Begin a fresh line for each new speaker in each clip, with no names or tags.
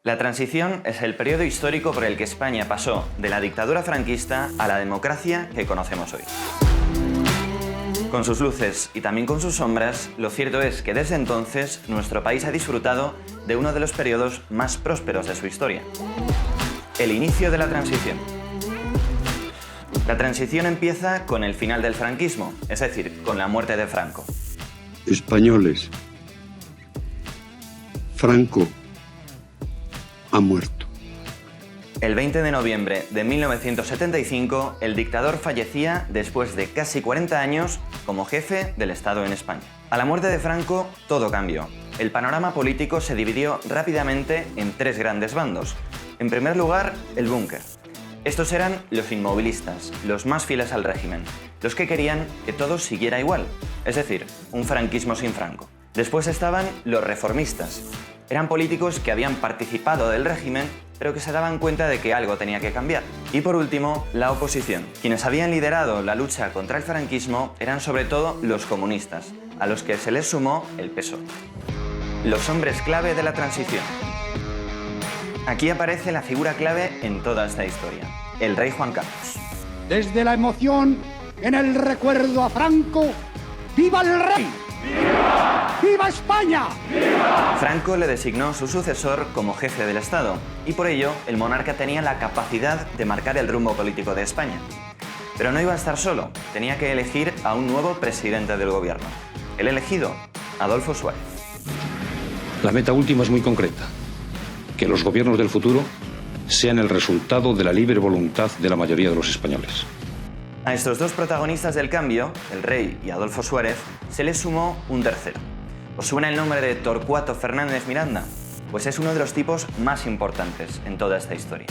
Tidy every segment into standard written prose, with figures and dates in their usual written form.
La transición es el periodo histórico por el que España pasó de la dictadura franquista a la democracia que conocemos hoy. Con sus luces y también con sus sombras, lo cierto es que desde entonces nuestro país ha disfrutado de uno de los periodos más prósperos de su historia. El inicio de la transición. La transición empieza con el final del franquismo, es decir, con la muerte de Franco.
Españoles, Franco ha muerto.
El 20 de noviembre de 1975, el dictador fallecía después de casi 40 años como jefe del Estado en España. A la muerte de Franco, todo cambió. El panorama político se dividió rápidamente en tres grandes bandos. En primer lugar, el búnker. Estos eran los inmovilistas, los más fieles al régimen, los que querían que todo siguiera igual, es decir, un franquismo sin Franco. Después estaban los reformistas. Eran políticos que habían participado del régimen, pero que se daban cuenta de que algo tenía que cambiar. Y por último, la oposición. Quienes habían liderado la lucha contra el franquismo eran sobre todo los comunistas, a los que se les sumó el PSOE. Los hombres clave de la transición. Aquí aparece la figura clave en toda esta historia, el rey Juan Carlos.
Desde la emoción en el recuerdo a Franco, ¡viva el rey! ¡Viva! ¡Viva España! ¡Viva!
Franco le designó su sucesor como jefe del Estado y por ello el monarca tenía la capacidad de marcar el rumbo político de España. Pero no iba a estar solo, tenía que elegir a un nuevo presidente del gobierno. El elegido, Adolfo Suárez.
La meta última es muy concreta, que los gobiernos del futuro sean el resultado de la libre voluntad de la mayoría de los españoles.
A estos dos protagonistas del cambio, el rey y Adolfo Suárez, se les sumó un tercero. ¿Os suena el nombre de Torcuato Fernández Miranda? Pues es uno de los tipos más importantes en toda esta historia.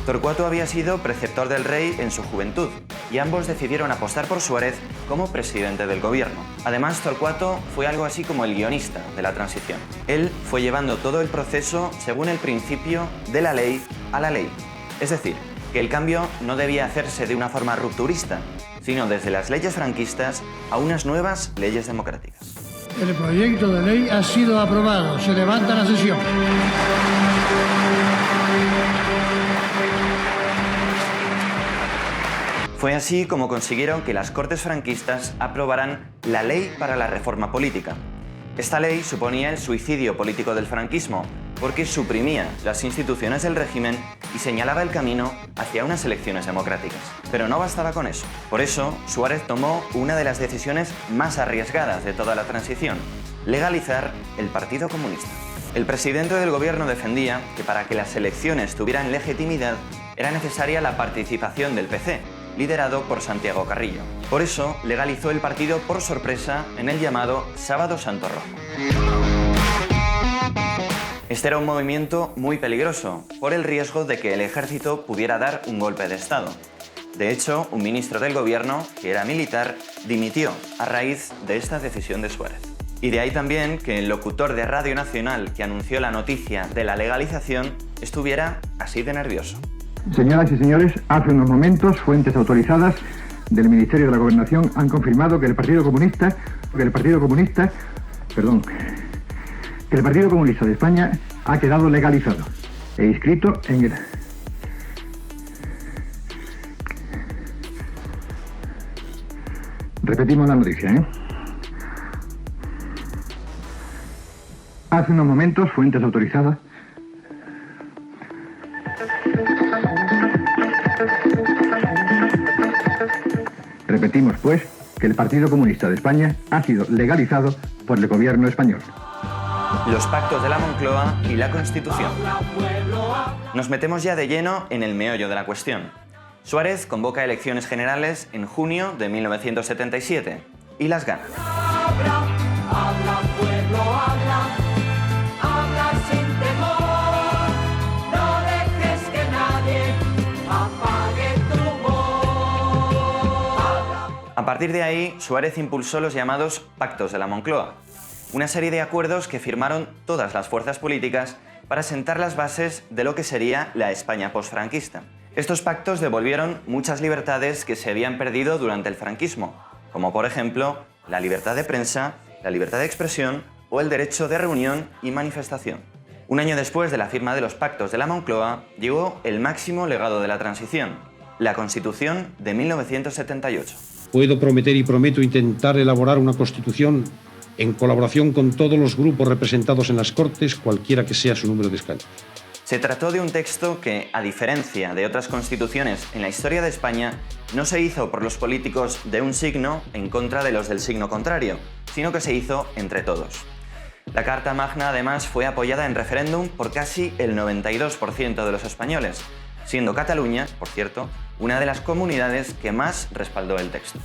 Torcuato había sido preceptor del rey en su juventud y ambos decidieron apostar por Suárez como presidente del gobierno. Además, Torcuato fue algo así como el guionista de la transición. Él fue llevando todo el proceso según el principio de la ley a la ley. Es decir, que el cambio no debía hacerse de una forma rupturista, sino desde las leyes franquistas a unas nuevas leyes democráticas.
El proyecto de ley ha sido aprobado. Se levanta la sesión.
Fue así como consiguieron que las Cortes franquistas aprobaran la Ley para la Reforma Política. Esta ley suponía el suicidio político del franquismo, porque suprimía las instituciones del régimen y señalaba el camino hacia unas elecciones democráticas. Pero no bastaba con eso. Por eso, Suárez tomó una de las decisiones más arriesgadas de toda la transición: legalizar el Partido Comunista. El presidente del gobierno defendía que para que las elecciones tuvieran legitimidad era necesaria la participación del PC, liderado por Santiago Carrillo. Por eso, legalizó el partido por sorpresa en el llamado Sábado Santo Rojo. Este era un movimiento muy peligroso, por el riesgo de que el ejército pudiera dar un golpe de Estado. De hecho, un ministro del gobierno, que era militar, dimitió a raíz de esta decisión de Suárez. Y de ahí también que el locutor de Radio Nacional que anunció la noticia de la legalización estuviera así de nervioso.
Señoras y señores, hace unos momentos fuentes autorizadas del Ministerio de la Gobernación han confirmado que el Partido Comunista de España ha quedado legalizado e inscrito en el... Repetimos la noticia, ¿eh? Hace unos momentos fuentes autorizadas repetimos, pues, que el Partido Comunista de España ha sido legalizado por el gobierno español.
Los pactos de la Moncloa y la Constitución. Nos metemos ya de lleno en el meollo de la cuestión. Suárez convoca elecciones generales en junio de 1977 y las gana. A partir de ahí, Suárez impulsó los llamados Pactos de la Moncloa, una serie de acuerdos que firmaron todas las fuerzas políticas para sentar las bases de lo que sería la España posfranquista. Estos pactos devolvieron muchas libertades que se habían perdido durante el franquismo, como por ejemplo la libertad de prensa, la libertad de expresión o el derecho de reunión y manifestación. Un año después de la firma de los pactos de la Moncloa, llegó el máximo legado de la transición, la Constitución de 1978.
Puedo prometer y prometo intentar elaborar una Constitución en colaboración con todos los grupos representados en las Cortes, cualquiera que sea su número de escaños.
Se trató de un texto que, a diferencia de otras constituciones en la historia de España, no se hizo por los políticos de un signo en contra de los del signo contrario, sino que se hizo entre todos. La Carta Magna, además, fue apoyada en referéndum por casi el 92% de los españoles, siendo Cataluña, por cierto, una de las comunidades que más respaldó el texto.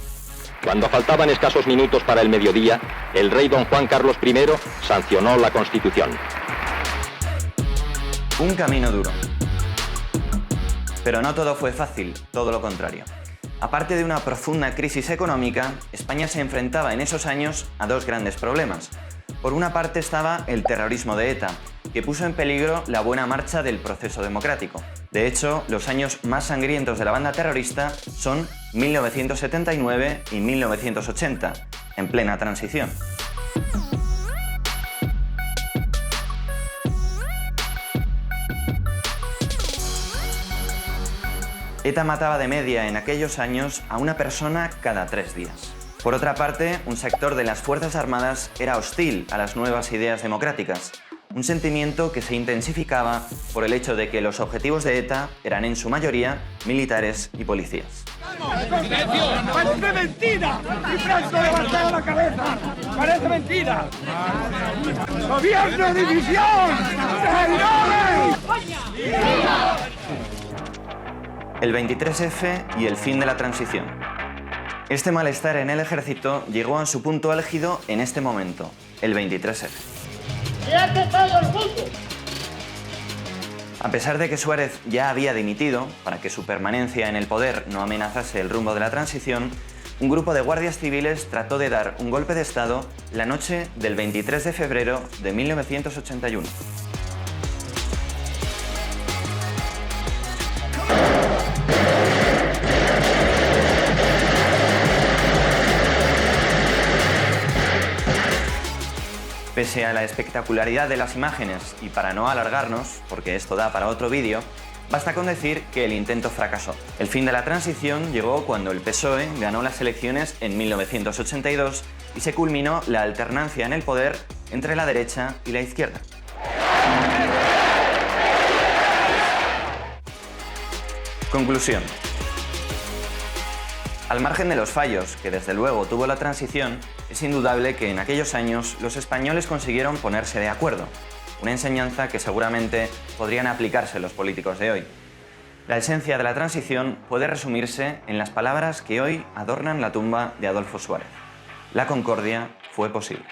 Cuando faltaban escasos minutos para el mediodía, el rey don Juan Carlos I sancionó la Constitución.
Un camino duro. Pero no todo fue fácil, todo lo contrario. Aparte de una profunda crisis económica, España se enfrentaba en esos años a dos grandes problemas. Por una parte estaba el terrorismo de ETA, que puso en peligro la buena marcha del proceso democrático. De hecho, los años más sangrientos de la banda terrorista son 1979 y 1980, en plena transición. ETA mataba de media en aquellos años a una persona cada 3 días. Por otra parte, un sector de las Fuerzas Armadas era hostil a las nuevas ideas democráticas, un sentimiento que se intensificaba por el hecho de que los objetivos de ETA eran en su mayoría militares y policías.
¡Parece mentira! ¡Y Franco levantado la cabeza! ¡Parece mentira! ¡Gobierno de división! ¡Señores!
El 23F y el fin de la transición. Este malestar en el ejército llegó a su punto álgido en este momento, el 23F. A pesar de que Suárez ya había dimitido, para que su permanencia en el poder no amenazase el rumbo de la transición, un grupo de guardias civiles trató de dar un golpe de Estado la noche del 23 de febrero de 1981. Pese a la espectacularidad de las imágenes y para no alargarnos, porque esto da para otro vídeo, basta con decir que el intento fracasó. El fin de la transición llegó cuando el PSOE ganó las elecciones en 1982 y se culminó la alternancia en el poder entre la derecha y la izquierda. Conclusión. Al margen de los fallos que desde luego tuvo la transición, es indudable que en aquellos años los españoles consiguieron ponerse de acuerdo, una enseñanza que seguramente podrían aplicarse los políticos de hoy. La esencia de la transición puede resumirse en las palabras que hoy adornan la tumba de Adolfo Suárez. La concordia fue posible.